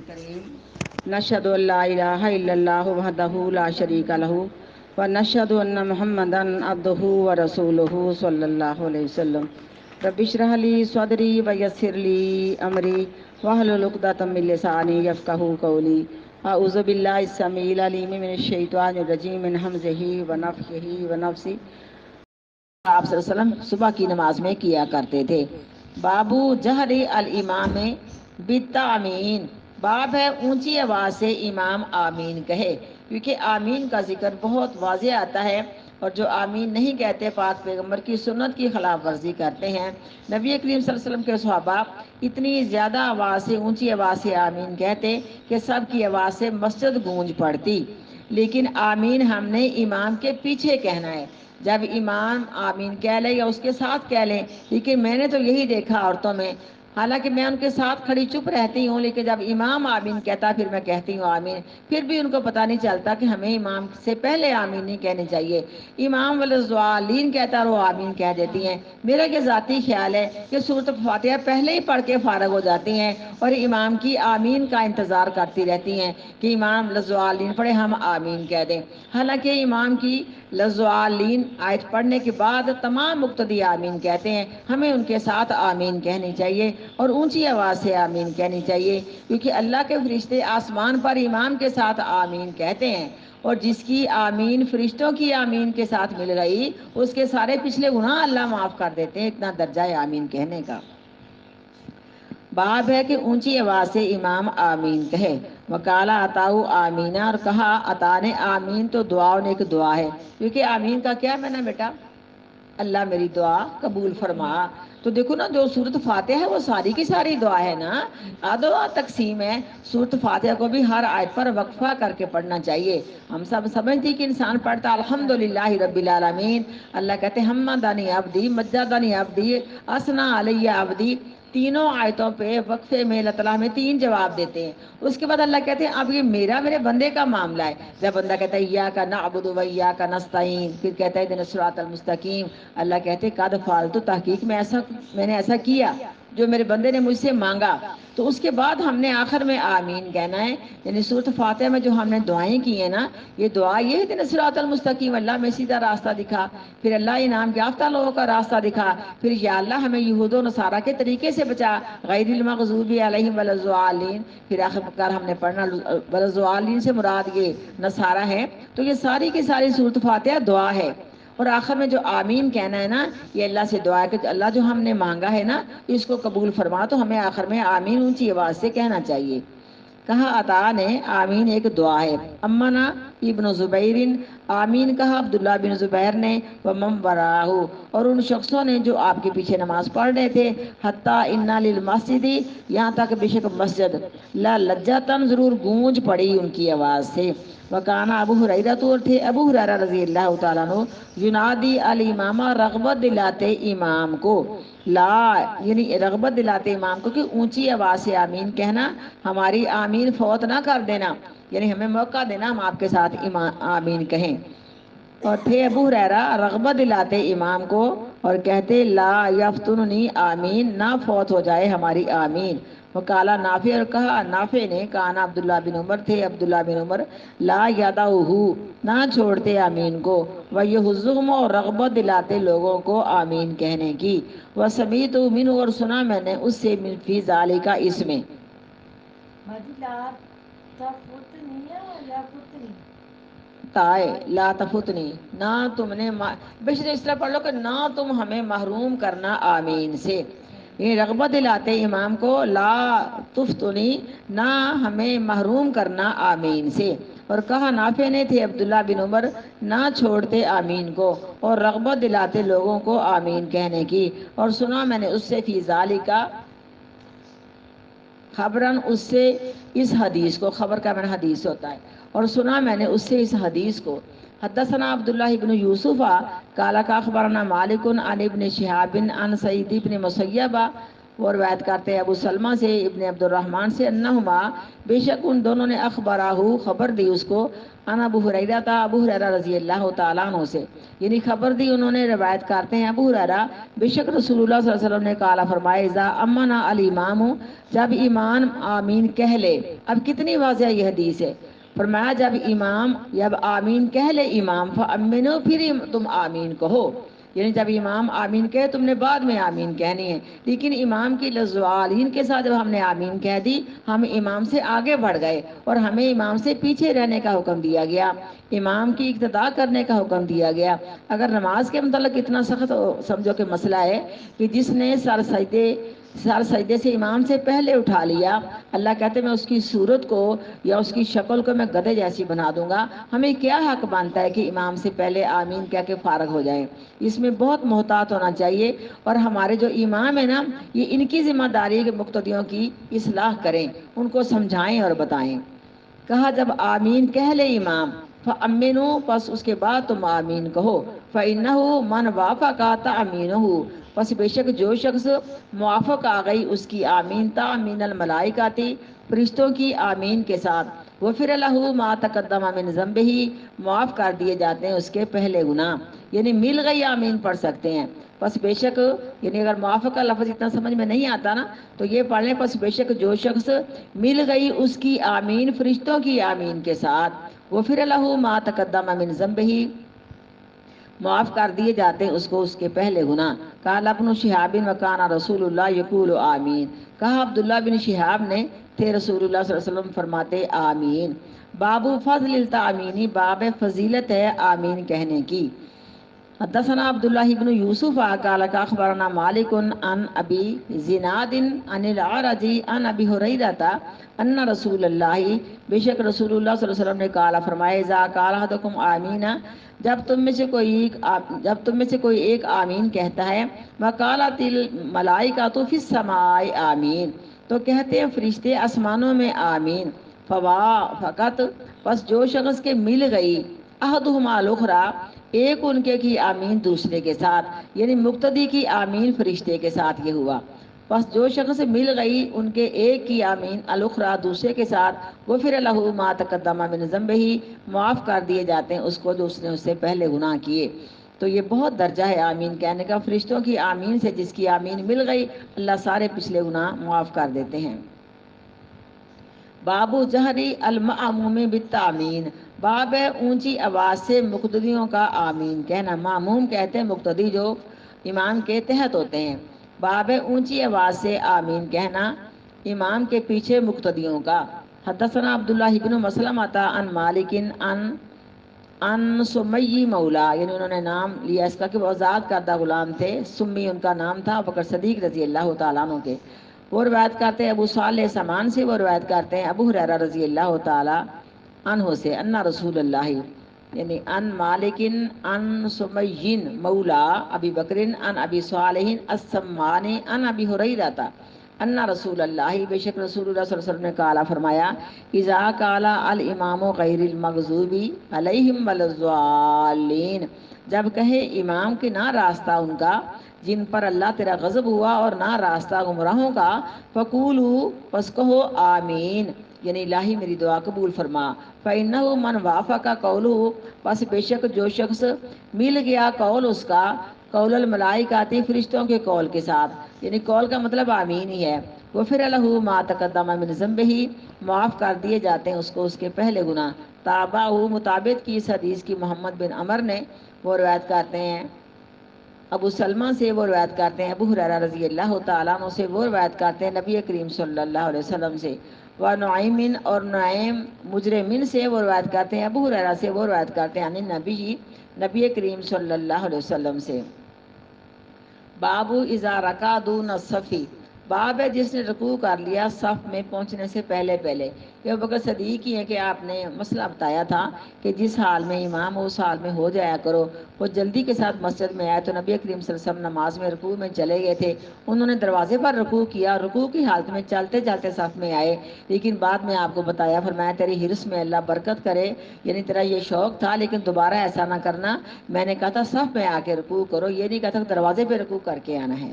الكريم نشهد أن لا إله إلا الله وحده لا شريك له ونشهد أن محمدا عبده ورسوله صلى الله عليه وسلم رب اشرح لي صدري ويسر لي أمري واحلل عقدة من لساني يفقهوا قولي أعوذ بالله السميع العليم من الشيطان الرجيم من همزه ونفخه ونفثه آپ صلی اللہ علیہ وسلم صبح کی نماز میں کیا کرتے تھے۔ بابو جہر الامام بالتامین، باب ہے اونچی آواز سے امام آمین کہے، کیونکہ آمین کا ذکر بہت واضح آتا ہے، اور جو آمین نہیں کہتے پاک پیغمبر کی سنت کی خلاف ورزی کرتے ہیں۔ نبی کریم صلی اللہ علیہ وسلم کے صحابہ اتنی زیادہ آواز سے اونچی آواز سے آمین کہتے کہ سب کی آواز سے مسجد گونج پڑتی، لیکن آمین ہم نے امام کے پیچھے کہنا ہے۔ جب امام آمین کہہ لے یا اس کے ساتھ کہہ لیں، لیکن میں نے تو یہی دیکھا عورتوں میں، حالانکہ میں ان کے ساتھ کھڑی چپ رہتی ہوں، لیکن جب امام آمین کہتا پھر میں کہتی ہوں آمین، پھر بھی ان کو پتہ نہیں چلتا کہ ہمیں امام سے پہلے آمین نہیں کہنی چاہیے۔ امام والضالین کہتا اور وہ آمین کہہ دیتی ہیں۔ میرا یہ ذاتی خیال ہے کہ سورۃ فاتحہ پہلے ہی پڑھ کے فارغ ہو جاتی ہیں اور امام کی آمین کا انتظار کرتی رہتی ہیں کہ امام والضالین پڑھے ہم آمین کہہ دیں، حالانکہ امام کی والضالین آیت پڑھنے کے بعد تمام مقتدی آمین کہتے ہیں، ہمیں ان کے ساتھ آمین کہنی چاہیے اور اونچی آواز سے آمین کہنی چاہیے، کیونکہ اللہ کے فرشتے آسمان پر امام کے ساتھ آمین کہتے ہیں، اور جس کی آمین فرشتوں کی آمین کے ساتھ مل گئی اس کے سارے پچھلے گناہ اللہ معاف کر دیتے ہیں، اتنا درجہ ہے آمین کہنے کا۔ باب ہے کہ اونچی آواز سے امام آمین کہے۔ وکالا عطاؤ آمینہ، اور کہا عطا نے آمین تو دعا نے ایک دعا ہے، کیونکہ آمین کا کیا میں نے بیٹا اللہ میری دعا قبول فرما۔ تو دیکھو نا جو سورۃ فاتحہ ہے وہ ساری کی ساری دعا ہے نا، دعا تقسیم ہے۔ سورۃ فاتحہ کو بھی ہر آیت پر وقفہ کر کے پڑھنا چاہیے۔ ہم سب سمجھتی کہ انسان پڑھتا الحمدللہ رب العالمین، اللہ کہتے ہیں حمدنی عبدی مجدنی عبدی اثنا علی عبدی، تینوں آیتوں پہ وقفے میں اللہ تعالیٰ ہمیں تین جواب دیتے ہیں۔ اس کے بعد اللہ کہتے ہیں اب یہ میرے بندے کا معاملہ ہے۔ جب بندہ کہتا ہے ایاک نعبد و ایاک نستعین، پھر کہتا ہے اہدنا الصراط المستقیم، اللہ کہتے ہیں قد فعلت، تحقیق میں نے ایسا کیا جو میرے بندے نے مجھ سے مانگا۔ تو اس کے بعد ہم نے آخر میں آمین کہنا ہے، یعنی سورۃ فاتحہ میں جو ہم نے دعائیں کی ہیں نا، یہ دعا یہ اہدنا الصراط المستقیم، اللہ میں سیدھا راستہ دکھا، پھر اللہ انعام یافتہ لوگوں کا راستہ دکھا، پھر یا اللہ ہمیں یہود و نصارہ کے طریقے سے بچا، غیر المغضوب علیہم ولا الضالین، پھر آخر ہم نے پڑھنا ولا الضالین سے مراد یہ نصارہ ہے۔ تو یہ ساری کی ساری سورۃ فاتحہ دعا ہے، اور آخر میں جو آمین کہنا ہے نا، یہ اللہ سے دعا ہے کہ اللہ جو ہم نے مانگا ہے نا اس کو قبول فرما، تو ہمیں آخر میں آمین اونچی آواز سے کہنا چاہیے۔ کہا عطا نے آمین ایک دعا ہے۔ امنا ابن زبیر، آمین کہا عبداللہ بن زبیر نے، ومن وراہ، اور ان شخصوں نے جو آپ کے پیچھے نماز پڑھ رہے تھے، حتی انا للمسجد، یہاں تک بے شک مسجد، لا لجتن، ضرور گونج پڑی ان کی آواز سے۔ وکانا ابو ہریرہ، تو تھے ابو ہریرہ رضی اللہ تعالیٰ عنہ، ینادی الامامہ، رغبت دلاتے امام کو، لا یعنی رغبت دلاتے امام کو کہ اونچی آواز سے آمین کہنا، ہماری آمین فوت نہ کر دینا، یعنی ہمیں موقع دینا ہم آپ کے ساتھ آمین کہیں۔ اور تھے ابو ہریرہ رغبت دلاتے امام کو اور کہتے لا یفتننی، آمین نہ فوت ہو جائے ہماری آمین۔ وقالا نافع، اور کہا نافع نے، کانا عبداللہ بن عمر، تھے عبداللہ بن عمر، لا یدعوہ، نہ چھوڑتے آمین کو، ویحضہم، اور رغبت دلاتے لوگوں کو آمین کہنے کی، وسمیعت منہ، اور سنا میں نے اس سے، من فی ذالک، اس میں، تائے لا تفتنی، نہ تم نے بشر اس طرح پڑھ لو کہ نہ تم ہمیں محروم کرنا آمین سے، یہ رغبت دلاتے امام کو، لا تفتنی، نہ ہمیں محروم کرنا آمین سے۔ اور کہا نافع نے، تھے عبداللہ بن عمر، نہ چھوڑتے آمین کو اور رغبت دلاتے لوگوں کو آمین کہنے کی، اور سنا میں نے اس سے، فی ذالک، خبرن، اس سے اس حدیث کو، خبر کا من حدیث ہوتا ہے، اور سنا میں نے اس سے اس حدیث کو۔ حدثنا عبداللہ بن یوسف قال اخبرنا مالک عن ابن شہاب عن سعید بن مسیب وہ روایت کرتے ہیں ابو سلمہ سے ابن عبد الرحمن سے انہما بے شک ان دونوں نے اخبراہو خبر دی اس کو ان ابو ہریرہ تھا ابو ہریرہ رضی اللہ تعالیٰ عنہ سے، یعنی خبر دی انہوں نے، روایت کرتے ہیں ابو ہریرہ بے شک رسول اللہ صلی اللہ علیہ وسلم نے قال فرمایا اذا امنا الامام، جب امام آمین کہہ لے۔ اب کتنی واضح یہ حدیث ہے، فرمایا جب آمین کہہ لے امام فامنو، پھر تم آمین کہو، یعنی جب امام آمین کہے تم نے بعد میں آمین کہنی ہے، لیکن امام کی لفظوالین کے ساتھ جب ہم نے آمین کہہ دی ہم امام سے آگے بڑھ گئے اور ہمیں امام سے پیچھے رہنے کا حکم دیا گیا، امام کی اقتداء کرنے کا حکم دیا گیا۔ اگر نماز کے متعلق اتنا سخت سمجھو کہ مسئلہ ہے کہ جس نے سر سجدے سے امام سے پہلے اٹھا لیا، اللہ کہتے میں اس کی صورت کو یا اس کی شکل کو میں گدھے جیسی بنا دوں گا، ہمیں کیا حق بنتا ہے کہ امام سے پہلے آمین کہہ کے فارغ ہو جائیں؟ اس میں بہت محتاط ہونا چاہیے، اور ہمارے جو امام ہیں نا یہ ان کی ذمہ داری ہے کہ مقتدیوں کی اصلاح کریں، ان کو سمجھائیں اور بتائیں۔ کہا جب آمین کہہ لے امام فَأَمِّنُوا، پس اس کے بعد تم آمین کہو، فَإِنَّهُ مَنْ وَافَقَ تَأْمِينُهُ، پس بے شک جو شخص موافق آ گئی اس کی آمین تأمین الملائکۃ، فرشتوں کی آمین کے ساتھ، غفر لہ ما تقدم من ذنبہ، معاف کر دیے جاتے ہیں اس کے پہلے گناہ، یعنی مل گئی آمین پڑھ سکتے ہیں۔ پس بے شک، یعنی اگر موافق کا لفظ اتنا سمجھ میں نہیں آتا نا تو یہ پڑھ لیں، پس بے شک جو شخص مل گئی اس کی آمین فرشتوں کی آمین کے ساتھ، غفر لہ ما تقدم من ذنبہ، معاف کر دیے جاتے ہیں اس کو اس کے پہلے گناہ۔ قال ابن شہاب وکان رسول اللہ یقول آمین، کہا عبداللہ بن شہاب نے تھے رسول اللہ صلی اللہ علیہ وسلم فرماتے آمین۔ باب فضل التامین، باب فضیلت ہے آمین کہنے کی۔ حدثنا عبداللہ بن یوسف قال اخبرنا مالک عن ابی زناد عن الاعرج عن ابی ہریرہ ان رسول اللہ، بے شک رسول اللہ صلی اللہ علیہ وسلم نے قال فرمایا اذا قال احدکم آمین، جب تم میں سے کوئی ایک آمین کہتا ہے، وقالت الملائکۃ فی السماء آمین، تو کہتے ہیں فرشتے آسمانوں میں آمین، فوافقت، پس جو شخص کے مل گئی، احدہما الاخری، ایک ان کے کی آمین دوسرے کے ساتھ، یعنی مقتدی کی آمین فرشتے کے ساتھ یہ ہوا، پس جو شخص مل گئی ان کے ایک کی آمین الاخری دوسرے کے ساتھ، غفر لہ ما تقدم من ذنبہ، معاف کر دیے جاتے ہیں اس کو جو اس نے اس سے پہلے گناہ کیے۔ تو یہ بہت درجہ ہے آمین کہنے کا، فرشتوں کی آمین سے جس کی آمین مل گئی اللہ سارے پچھلے گناہ معاف کر دیتے ہیں۔ باب جہری المأموم بالتامین، باب ہے اونچی آواز سے مقتدیوں کا آمین کہنا، معموم کہتے ہیں مقتدی جو امام کے تحت ہوتے ہیں، باب ہے اونچی آواز سے آمین کہنا امام کے پیچھے مقتدیوں کا۔ حدثنا عبداللہ بن مسلمۃ عن مالک ان سمی مولا، یعنی انہوں نے نام لیا اس کا کہ وہ آزاد کردہ غلام تھے، سمی ان کا نام تھا، بکر صدیق رضی اللہ تعالیٰ عنہ کے، وہ روایت کرتے ہیں ابو صالح سمان سے، وہ روایت کرتے ہیں ابو ہریرہ رضی اللہ تعالیٰ عنہ سے، ان رسول اللہ، یعنی ان مالک ان سمی مولا ابی بکر ان ابی صالح السمانی ان ابی ہریرہ ان رسول اللہ، بے شک رسول اللہ صلی اللہ علیہ وسلم نے قال فرمایا اذا قال الامام غیر المغضوب علیہم ولا الضالین، جب کہے امام کہ نہ راستہ ان کا جن پر اللہ تیرا غضب ہوا اور نہ راستہ گمراہوں کا، فقولوا، پس کہو آمین، یعنی الہی میری دعا قبول فرما، فإنہ من وافق قولہ، پس بے شک جو شخص مل گیا قول اس کا، قول الملائکۃ، فرشتوں کے قول کے ساتھ، یعنی قول کا مطلب آمین ہی ہے، غفر لہ ما تقدم من ذنبہ، معاف کر دیے جاتے ہیں اس کو اس کے پہلے گناہ۔ تابعہ، مطابق کی اس حدیث کی محمد بن عمر نے، وہ روایت کرتے ہیں ابو سلمہ سے، وہ روایت کرتے ہیں ابو ہریرہ رضی اللہ تعالیٰ عنہ سے، وہ روایت کرتے ہیں نبی کریم صلی اللہ علیہ وسلم سے، و نعیم اور نعیم مجرمین سے، وہ روایت کرتے ہیں ابو ہریرہ سے، وہ روایت کرتے ہیں نبی کریم صلی اللہ علیہ وسلم سے۔ باب اذا رکع دون الصف، باب ہے جس نے رکوع کر لیا صف میں پہنچنے سے پہلے پہلے، یہ ابوبکر صدیق ہی ہے کہ آپ نے مسئلہ بتایا تھا کہ جس حال میں امام اس حال میں ہو جایا کرو، وہ جلدی کے ساتھ مسجد میں آئے تو نبی کریم صلی اللہ علیہ وسلم نماز میں رکوع میں چلے گئے تھے، انہوں نے دروازے پر رکوع کیا، رکوع کی حالت میں چلتے چلتے صف میں آئے، لیکن بعد میں آپ کو بتایا، فرمایا تیری حرص میں اللہ برکت کرے، یعنی تیرا یہ شوق تھا لیکن دوبارہ ایسا نہ کرنا، میں نے کہا تھا صف میں آ کے رکوع کرو، یہ نہیں کہا تھا دروازے پہ رکوع کر کے آنا ہے۔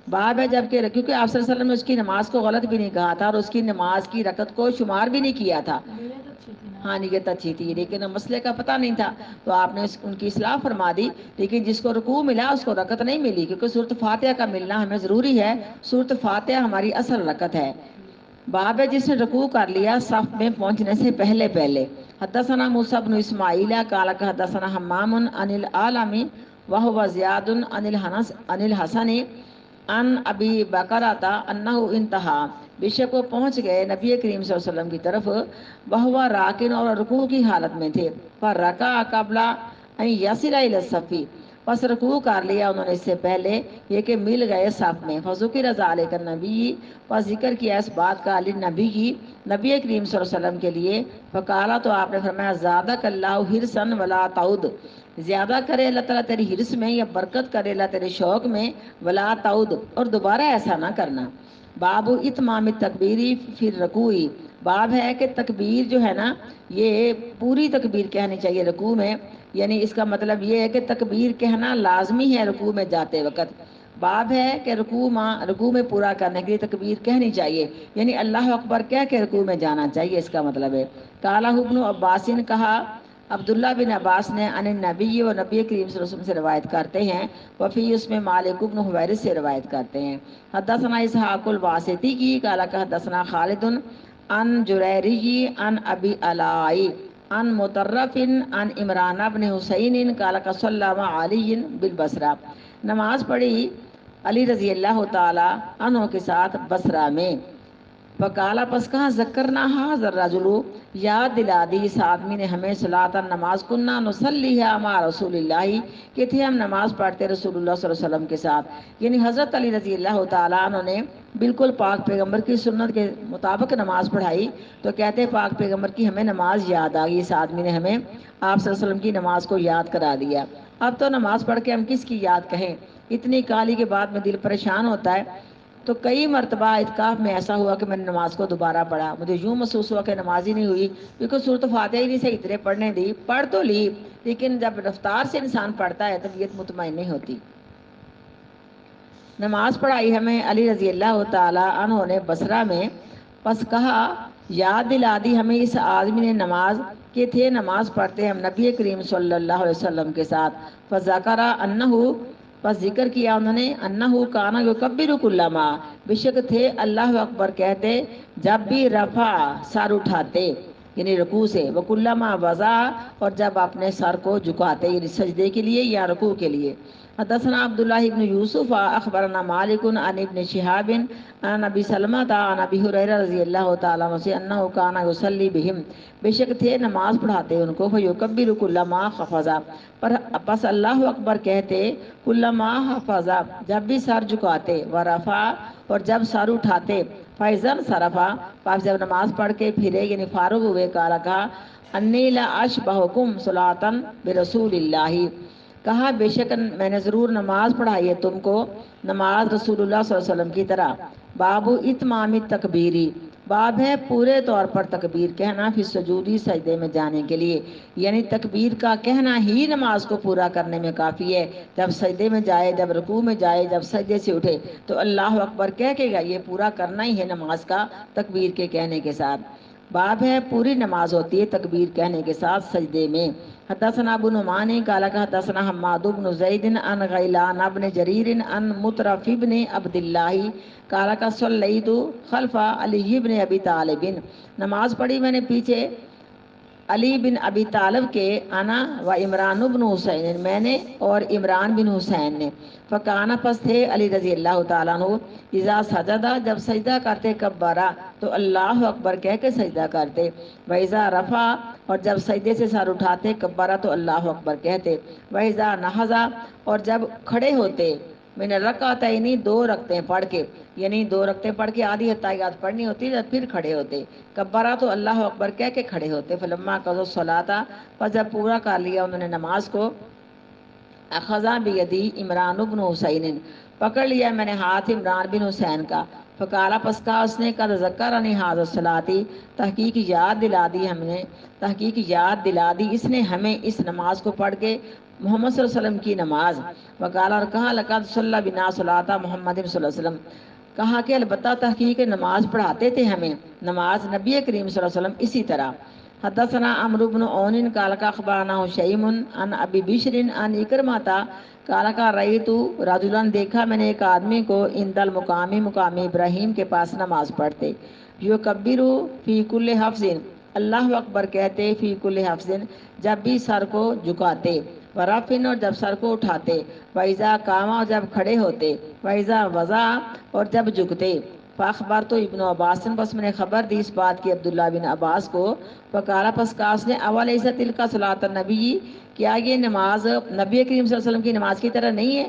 باب ہے جبکہ کیونکہ آپ صلی اللہ علیہ وسلم نے اس کی نماز کو غلط بھی نہیں کہا تھا اور اس کی نماز کی رکعت کو شمار بھی نہیں کیا تھا. ہاں نیت اچھی تھی لیکن مسئلے کا پتہ نہیں تھا تو آپ نے ان کی اصلاح فرما دی. لیکن جس کو رکوع ملا اس کو رکعت نہیں ملی کیونکہ سورۃ فاتحہ کا ملنا ہمیں ضروری ہے. سورۃ فاتحہ ہماری اصل رکعت ہے. باب ہے جس نے رکوع کر لیا صف میں پہنچنے سے پہلے پہلے. حدثنا موسیٰ بن اسماعیل قال حدثنا حمام عن العالم وهو زیاد عن الحسن عن ابی بکرۃ انہ انتہا. بے شک وہ پہنچ گئے نبی کریم صلی اللہ علیہ وسلم کی طرف. وہو راکن اور رکوع کی حالت میں تھے. فرکع قبل ان یصل الی الصف. پس رکوع کر لیا انہوں نے اس سے پہلے یہ کہ مل گئے صف میں. فذکر ذلک النبی پس ذکر کیا اس بات کا علی نبی کی نبی کریم صلی اللہ علیہ وسلم کے لیے. فقالا تو آپ نے فرمایا زادک اللہ حرصا ولا تعود. زیادہ کرے اللہ تعالیٰ تیری حرص میں یا برکت کرے اللہ تیرے شوق میں. ولا تعود اور دوبارہ ایسا نہ کرنا. باب اتمام تکبیری فی الرکوع. باب ہے کہ تکبیر جو ہے نا یہ پوری تکبیر کہنی چاہیے رکوع میں. یعنی اس کا مطلب یہ ہے کہ تکبیر کہنا لازمی ہے رکوع میں جاتے وقت. باب ہے کہ رکوع میں پورا کرنے کے لیے تکبیر کہنی چاہیے. یعنی اللہ اکبر کہہ کے رکوع میں جانا چاہیے اس کا مطلب ہے. قال ابن عباس نے کہا عبداللہ بن عباس نے ان نبی و نبی کریم صلی اللہ علیہ وسلم سے روایت کرتے ہیں. وفی اس میں مالک بن حویرث سے روایت کرتے ہیں. حدثنا اسحاق الواسطی کی قال حدثنا خالد عن جریری عن ابی علائی عن مطرف عن عمران بن حسین قال صلی علی بالبصرہ. نماز پڑھی علی رضی اللہ تعالی عنہ کے ساتھ بصرہ میں. فقالا پس کہا ذکرنا حاضر رجلو یاد دلا دی اس آدمی نے ہمیں صلاۃ نماز کننا نصلیھا مع رسول اللہ کہ تھے ہم نماز پڑھتے رسول اللہ صلی اللہ علیہ وسلم کے ساتھ. یعنی حضرت علی رضی اللہ تعالیٰ عنہ نے بالکل پاک پیغمبر کی سنت کے مطابق نماز پڑھائی. تو کہتے پاک پیغمبر کی ہمیں نماز یاد آ گئی. اس آدمی نے ہمیں آپ صلی اللہ علیہ وسلم کی نماز کو یاد کرا دیا. اب تو نماز پڑھ کے ہم کس کی یاد کہیں. اتنی کالی کے بعد میں دل پریشان ہوتا ہے. تو کئی مرتبہ اعتکاف میں ایسا ہوا کہ میں نے نماز کو دوبارہ پڑھا. مجھے یوں محسوس ہوا کہ نماز ہی نہیں ہوئی کیونکہ سورۃ فاتحہ ہی نہیں صحیح طرح پڑھنے دی. پڑھ تو لی لیکن جب رفتار سے انسان پڑھتا ہے طبیعت مطمئن نہیں ہوتی. نماز پڑھائی ہمیں علی رضی اللہ تعالی عنہ نے بصرہ میں. پس کہا یاد دلا دی ہمیں اس آدمی نے نماز کہ تھے نماز پڑھتے ہم نبی کریم صلی اللہ علیہ وسلم کے ساتھ. فذکر انہ پس ذکر کیا انہوں نے انہ کان یکبر کلما بے شک تھے اللہ اکبر کہتے جب بھی رفع سر اٹھاتے یعنی رکوع سے. وکلما وضع اور جب اپنے سر کو جھکاتے یعنی سجدے کے لیے یا رکوع کے لیے. حدثنا عبداللہ بن یوسف اخبرنا مالک عن ابن شہاب عن ابی سلمہ عن ابی ہریرہ رضی اللہ تعالی عنہ سے انہ کان یصلی بہم بے شک تھے نماز پڑھاتے ان کو. فیکبر کلما خفض پس اللہ اکبر کہتے کلما حفظ جب بھی سر جھکاتے. ورفع اور جب سر اٹھاتے. فیضن صرفا پس جب نماز پڑھ کے پھرے یعنی فارغ ہوئے. کہا کہا انی لا اشبہکم صلاۃ برسول اللہ کہا بے شک میں نے ضرور نماز پڑھائی ہے تم کو نماز رسول اللہ صلی اللہ علیہ وسلم کی طرح. باب اتمام تکبیری باب ہے پورے طور پر تکبیر کہنا فی سجودی سجدے میں جانے کے لیے. یعنی تکبیر کا کہنا ہی نماز کو پورا کرنے میں کافی ہے. جب سجدے میں جائے جب رکوع میں جائے جب سجدے سے اٹھے تو اللہ اکبر کہہ کے گا. یہ پورا کرنا ہی ہے نماز کا تکبیر کے کہنے کے ساتھ. باب ہے پوری نماز ہوتی ہے تکبیر کہنے کے ساتھ سجدے میں. حدثنا ابو نعمان قال حدثنا حماد بن زید عن غیلان بن جریر عن مطرف بن عبد اللہ قال صلیت خلف علی بن ابی طالب نماز پڑھی میں نے پیچھے علی بن ابی طالب کے. انا و عمران بن حسین میں نے اور عمران بن حسین نے. فکانا پس تھے علی رضی اللہ تعالیٰ عنہ اذا سجدہ جب سجدہ کرتے کبارا تو اللہ اکبر کہہ کے سجدہ کرتے. وَإِذَا رَفَعَ اور جب سجدے سے سر اٹھاتے کبارا تو اللہ اکبر کہتے. وَإِذَا نَهَضَ اور جب کھڑے ہوتے من الرکعتین دو رکعتیں پڑھ کے یعنی دو رکعتیں پڑھ کے آدھی اتحیات پڑھنی ہوتی ہے پھر کھڑے ہوتے. کبارا تو اللہ اکبر کہہ کے کھڑے ہوتے. فلما قضوا الصلاۃ پس جب پورا کر لیا انہوں نے نماز کو. اخذا بیدی عمران بن حسین پکڑ لیا میں نے ہاتھ عمران بن حسین کا. فقالا پس کہا اس نے قد ذکرنی ھذا الصلاۃ، تحقیق یاد دلا دی ہم نے، تحقیق یاد دلا دی اس نے ہمیں اس نماز کو پڑھ کے، محمد صلی اللہ علیہ وسلم کی نماز۔ وقال اور کہا لقد صلی بنا صلاۃ محمد صلی اللہ علیہ وسلم، کہا کہ البتہ تحقیق نماز پڑھاتے تھے ہمیں نماز نبی کریم صلی اللہ علیہ وسلم اسی طرح۔ حدثنا عمرو بن عون قال اخبرنا شیء عن ابی بشر عن اکرمہ قال کا رأیت رجلا، دیکھا میں نے ایک آدمی کو عند المقام، مقام ابراہیم کے پاس نماز پڑھتے، یکبر فی کل حفظ، اللہ اکبر کہتے، فی کل حفظ جب بھی سر کو جھکاتے، ورفن اور جب سر کو اٹھاتے، وَإِذَا قَامَ اور جب کھڑے ہوتے، وَإِذَا وَضَعَ اور جب جھکتے۔ فاخبر تو ابن عباس، بس میں نے خبر دی اس بات کی عبداللہ بن عباس کو، فقال پس کہا اس نے اولیس تلک صلاۃ النبی، کیا یہ نماز نبی کریم صلی اللہ علیہ وسلم کی نماز کی طرح نہیں ہے؟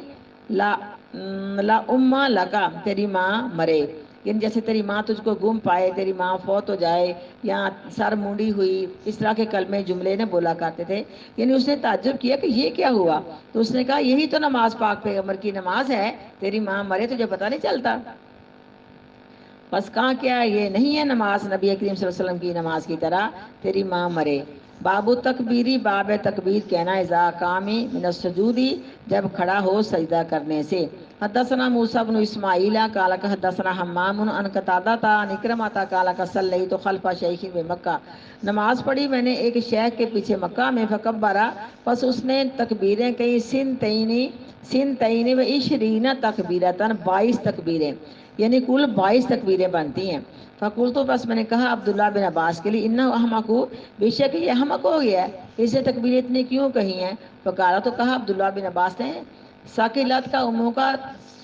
لا اما لکا، تیری ماں مرے، یعنی جیسے تیری ماں تجھ کو گم پائے، تیری ماں فوت ہو جائے، یا سر مونڈی ہوئی، اس طرح کے کلمے جملے نے بولا کرتے تھے۔ یعنی اس نے تعجب کیا کہ یہ کیا ہوا، تو اس نے کہا یہی تو نماز پاک پیغمبر کی نماز ہے، تیری ماں مرے تجھے پتہ نہیں چلتا؟ بس کہاں کیا یہ نہیں ہے نماز نبی کریم صلی اللہ علیہ وسلم کی نماز کی طرح، تیری ماں مرے۔ باب تکبیری، باب تکبیر کہنا، اذا قام من السجود جب کھڑا ہو سجدہ کرنے سے۔ حدثنا موسیٰ بن اسماعیل قال حدثنا حمام عن قتادہ عن اکرمہ قال صلیت خلف شیخ بمکہ، نماز پڑھی میں نے ایک شیخ کے پیچھے مکہ میں، فکبرا پس اس نے تکبیریں کہیں، سنتین و عشرین تکبیرتن، 22 تکبیریں، یعنی کل 22 تکبیریں بنتی ہیں۔ فقلت تو بس میں نے کہا عبداللہ بن عباس کے لیے، انہ احمق، بے شک یہ احمق ہو گیا ہے، اسے تکبیریں اتنی کیوں کہی ہیں؟ فقالا تو کہا عبداللہ بن عباس نے، ثقلت کا اموں کا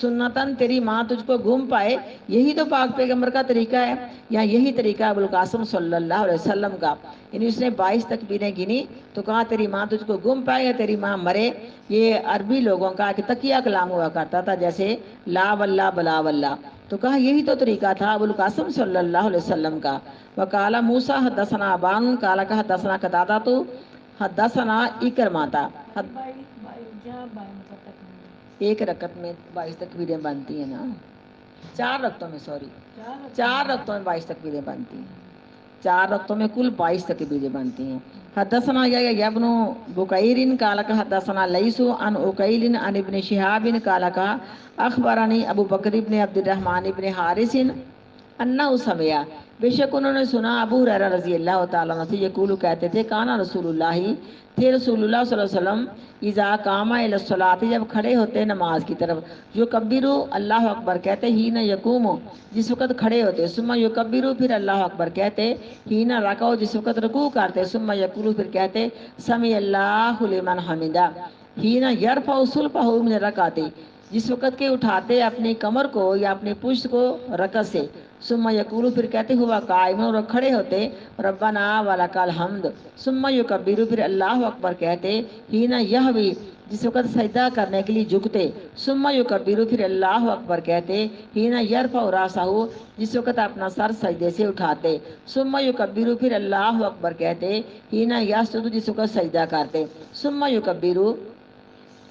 سنتن، تیری ماں تجھ کو گم پائے، یہی تو پاک پیغمبر کا طریقہ ہے، یا یہی طریقہ ابو القاسم صلی اللہ علیہ وسلم کا۔ یعنی اس نے 22 تکبیریں گنی تو کہا تیری ماں تجھ کو گم پائے یا تیری ماں مرے۔ یہ عربی لوگوں کا ایک تقیہ کلام ہوا کرتا تھا، جیسے لا واللہ بلا واللہ، تو کہا یہی تو طریقہ تھا ابو القاسم صلی اللہ علیہ وسلم کا۔ وقال موسیٰ حدثنا ابان قال حدثنا قتادہ حدثنا اکرمہ، ایک رکعت میں 22 تکبیریں بنتی ہیں نا، 4 رکعتوں میں، سوری 4 رکعتوں میں 22 تکبیریں بنتی ہیں، 4 رکعتوں میں کل 22 تکبیریں بنتی ہیں۔ حدثنا یحییٰ بن بکیر قال حدثنا لیث عن عقیل عن ابن شہاب قال اخبرنی ابو بکر بن عبد الرحمن بن حارث انہ سمع، بے شک انہوں نے سنا ابو ہریرہ رضی اللہ تعالیٰ عنہ سے، یقول کہتے تھے، کانا رسول اللہ، تھے رسول اللہ صلی اللہ علیہ وسلم، اذا قام الی الصلاۃ جب کھڑے ہوتے نماز کی طرف، یکبروا اللہ اکبر کہتے، حین یقوم جس وقت کھڑے ہوتے، ثم یکبروا پھر اللہ اکبر کہتے، حین رکعوا جس وقت رکوع کرتے، ثم یقولوا پھر کہتے، سمع اللہ لمن حمدہ، حین یرفع صلبہ من الرکعۃ جس وقت کے اٹھاتے اپنی کمر کو یا اپنی پشت کو رکعت سے، ثم یقولوا پھر کہتے، ہوا قائم اور کھڑے ہوتے، ربنا ولک الحمد، ثم یکبروا پھر اللہ اکبر کہتے، حین یہوی جس وقت سجدہ کرنے کے لیے جھکتے، ثم یکبروا پھر اللہ اکبر کہتے، حین یرفع راسہ جس وقت اپنا سر سجدے سے اٹھاتے، ثم یکبروا پھر اللہ اکبر کہتے، حین یسجد جس وقت سجدہ کرتے، ثم یکبروا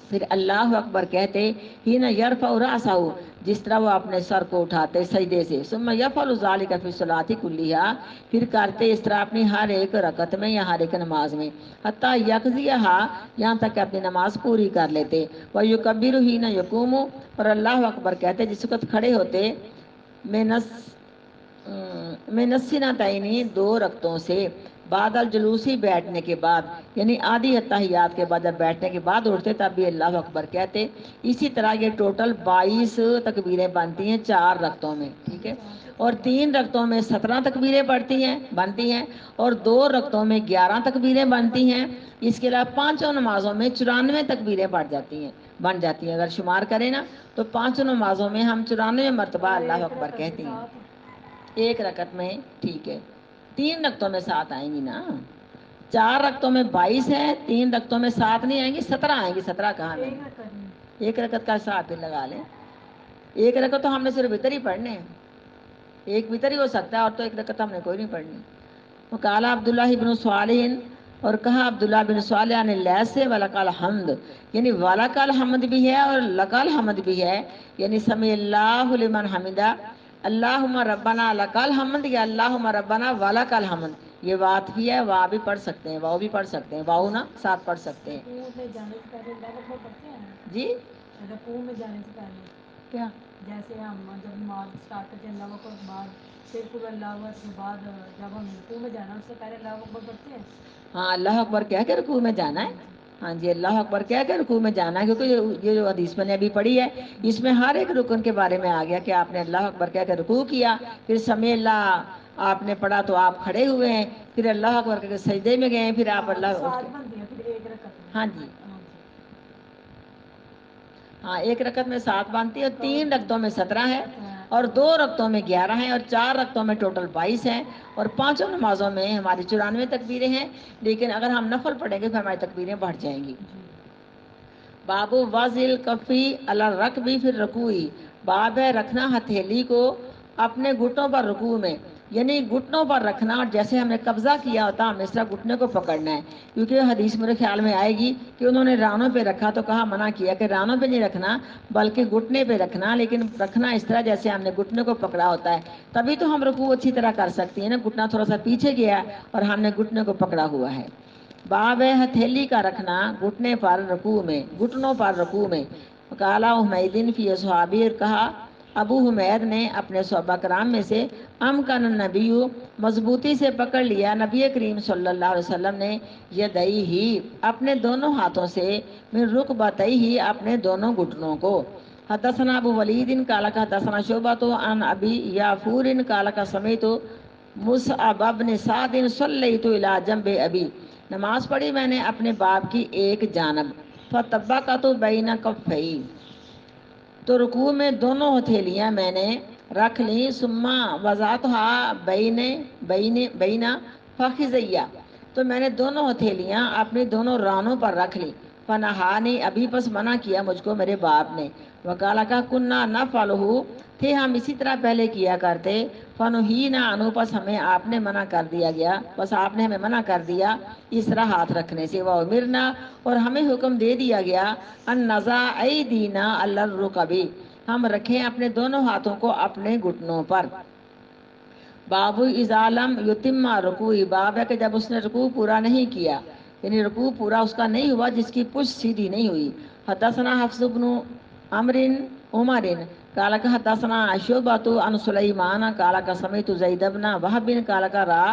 پھر اللہ اکبر کہتے، حین یرفع راسہ جس طرح وہ اپنے سر کو اٹھاتے سجدے سے، ثم یفعل ذلک فی الصلاۃ کلھا پھر کرتے اس طرح اپنی ہر ایک رکعت میں یا ہر ایک نماز میں، حتی یقضیھا یہاں تک کہ اپنی نماز پوری کر لیتے، ویکبر حین یقوم اور اللہ اکبر کہتے جس وقت کھڑے ہوتے، من السنتین 2 رکعتوں سے، بعد الجلوسی بیٹھنے کے بعد، یعنی آدھی اتحیات کے بعد جب بیٹھنے کے بعد اٹھتے تب بھی اللہ اکبر کہتے۔ اسی طرح یہ ٹوٹل 22 تکبیریں بنتی ہیں 4 رکعتوں میں، ٹھیک ہے، اور 3 رکعتوں میں 17 تکبیریں بنتی ہیں اور 2 رکعتوں میں 11 تکبیریں بنتی ہیں۔ اس کے علاوہ 5 نمازوں میں 94 تکبیریں بن جاتی ہیں، اگر شمار کریں نا تو 5 نمازوں میں ہم 94 مرتبہ اللہ اکبر کہتے ہیں، ایک رکعت میں، ٹھیک ہے، 3 رکعتوں میں 7 آئیں گی نا، 4 رکعتوں میں 22 ہیں، 3 رکعتوں میں 7 نہیں آئیں گی، 17 آئیں گی، 17 کہاں میں، ایک رکعت کا 7 پھر لگا لیں، ایک رکعت تو ہم نے صرف وتر ہی پڑھنے ہیں، ایک وتر ہی ہو سکتا ہے، اور تو ایک رکعت ہم نے کوئی نہیں پڑھنی۔ وقال عبداللہ بن صالح اور کہا عبداللہ بن صالح نے لیث سے، ولک الحمد یعنی ولک الحمد بھی ہے اور لک الحمد بھی ہے، یعنی سمع اللہ لمن حمدہ اللہم ربنا لکل حمد یا اللہم ربنا ولکل حمد، یہ بات بھی ہے، واو بھی پڑھ سکتے ہیں، واو بھی پڑھ سکتے ہیں، واو نا ساتھ پڑھ سکتے ہیں۔ رکوع میں جانے سے پہلے اللہ اکبر پڑھتے ہیں؟ جی رکوع میں جانے سے پہلے کیا؟ جیسے ہم جب نماز اسٹارٹ کرتے ہیں اللہ اکبر کے بعد پھر قل اللہ اکبر کے بعد جب ہم رکوع میں جانا اس سے پہلے اللہ اکبر پڑھتے ہیں؟ ہاں اللہ اکبر کہہ کے رکوع میں جانا ہے، ہاں جی اللہ اکبر کہہ کے رکوع میں جانا ہے، کیونکہ یہ جو حدیث میں نے ابھی پڑھی ہے اس میں ہر ایک رکن کے بارے میں آ گیا کہ آپ نے اللہ اکبر کہہ کے رکوع کیا، پھر سمیع اللہ آپ نے پڑھا تو آپ کھڑے ہوئے ہیں، پھر اللہ اکبر کہہ کے سجدے میں گئے، پھر آپ اللہ سات بنتی ہیں پھر ایک رکعت میں۔ ہاں جی ہاں ایک رکعت میں 7 بنتی ہے، اور 3 رکعتوں میں 17 ہے، اور 2 رکعتوں میں 11 ہیں، اور 4 رکعتوں میں ٹوٹل 22 ہیں، اور 5 نمازوں میں ہماری 94 تکبیریں ہیں، لیکن اگر ہم نفل پڑھیں گے تو ہماری تکبیریں بڑھ جائیں گی۔ بابو وازل کفی الرکبی پھر رکوعی، باب ہے رکھنا ہتھیلی کو اپنے گھٹنوں پر رکوع میں، یعنی گھٹنوں پر رکھنا، اور جیسے ہم نے قبضہ کیا ہوتا ہم اس طرح گھٹنے کو پکڑنا ہے، کیونکہ حدیث میرے خیال میں آئے گی کہ انہوں نے رانوں پہ رکھا تو کہا منع کیا کہ رانوں پہ نہیں رکھنا بلکہ گھٹنے پہ رکھنا، لیکن رکھنا اس طرح جیسے ہم نے گھٹنے کو پکڑا ہوتا ہے، تبھی تو ہم رکوع اچھی طرح کر سکتے ہیں نا، گھٹنا تھوڑا سا پیچھے گیا اور ہم نے گھٹنے کو پکڑا ہوا ہے۔ باب ہے ہتھیلی کا رکھنا گھٹنے پر رکوع میں، گھٹنوں پر رکوع میں۔ کالا حمیدن فی اصحابی، کہا ابو حمید نے اپنے صحابہ کرام میں سے امکن النبی، مضبوطی سے پکڑ لیا نبی کریم صلی اللہ علیہ وسلم نے، یدئی ہی اپنے دونوں ہاتھوں سے، من رکبتئی ہی اپنے دونوں گھٹنوں کو۔ حدثنا ابو ولید قال حدثنا شعبۃ عن ابی یافور قال سمعت مصعب بن سعد صلیت الی جنب ابی، نماز پڑھی میں نے اپنے باپ کی ایک جانب، فطبقت بین کفئی، تو رکوع میں دونوں ہتھیلیاں میں نے رکھ لی، ثم وضعتها بین فخذیہ، تو میں نے دونوں ہتھیلیاں اپنی دونوں رانوں پر رکھ لی، فنہانی ابھی پس منع کیا مجھ کو میرے باپ نے، وقال کا کننا نفعلہ، تھے ہم اسی طرح پہلے کیا کرتے، فنہینا عنہ، پس ہمیں آپ نے منع کر دیا گیا، بس آپ نے ہمیں منع کر دیا اس طرح ہاتھ رکھنے سے، وامرنا، اور ہمیں حکم دے دیا گیا، ان نضع ایدینا علی الرکب، ہم رکھیں اپنے دونوں ہاتھوں کو اپنے گھٹنوں پر۔ باب اذا لم یتم رکوع، باب ہے کہ جب اس نے رکوع پورا نہیں کیا، یعنی رکوع پورا اس کا نہیں ہوا جس کی پشت سیدھی نہیں ہوئی۔ حدثنا حفص بن عمر قال حدثنا شعبۃ عن سلیمان قال سمعت زید بن وہب قال را،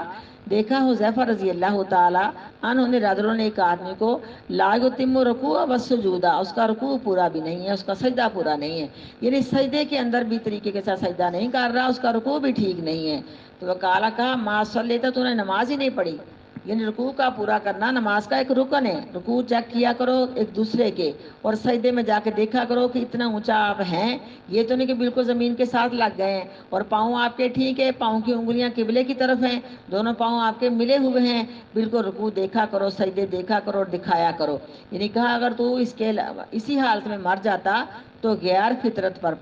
دیکھا حذیفہ رضی اللہ تعالی عنہ نے، رجل نے ایک آدمی کو، لا یتم رکوع والسجود، اس کا رکوع پورا بھی نہیں ہے، اس کا سجدہ پورا نہیں ہے، یعنی سجدے کے اندر بھی طریقے کے ساتھ سجدہ نہیں کر رہا، اس کا رکوع بھی ٹھیک نہیں ہے، تو وہ کہا ما صلیت، تو نے نماز ہی نہیں پڑھی، یعنی رکوع کا پورا کرنا نماز کا ایک رکن ہے، رکوع چیک کیا کرو ایک دوسرے کے، اور سجدے میں جا کے دیکھا کرو کہ اتنا اونچا آپ ہیں، یہ تو نہیں کہ بالکل زمین کے ساتھ لگ گئے ہیں، اور پاؤں آپ کے ٹھیک ہے، پاؤں کی انگلیاں قبلے کی طرف ہیں، دونوں پاؤں آپ کے ملے ہوئے ہیں، بالکل رکوع دیکھا کرو، سجدے دیکھا کرو اور دکھایا کرو، یعنی کہا اگر تو اسی حالت میں مر جاتا تو غیر فطرت پر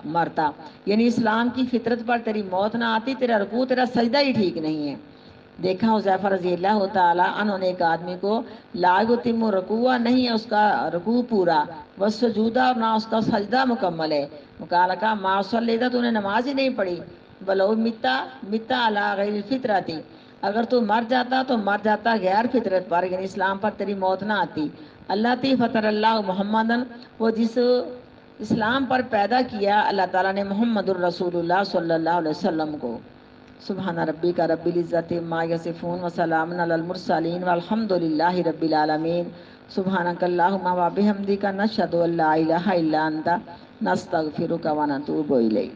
مرتا، یعنی اسلام کی فطرت پر تیری موت نہ آتی، تیرا رکوع تیرا سجدہ ہی ٹھیک نہیں ہے۔ دیکھا حذیفہ رضی اللہ تعالی عنہ نے ایک آدمی کو، لا یتم رکوع، نہیں ہے اس کا رکوع پورا، والسجود، نہ اس کا سجدہ مکمل ہے، قال کا ما صلیت، تو نے نماز ہی نہیں پڑھی، ولو متا علی غیر الفطرۃ، اگر تو مر جاتا تو مر جاتا غیر فطرت پر، یعنی اسلام پر تیری موت نہ آتی۔ اللہ تی فطر اللہ محمدن، وہ جس اسلام پر پیدا کیا اللہ تعالیٰ نے محمد الرسول اللہ صلی اللہ علیہ وسلم کو۔ سبحان ربک رب العزت عما یصفون وسلام علی المرسلین والحمد للہ رب العالمین۔ سبحانک اللہم وبحمدک، نشہد ان لا الہ الا انت، نستغفرک ونتوب الیک۔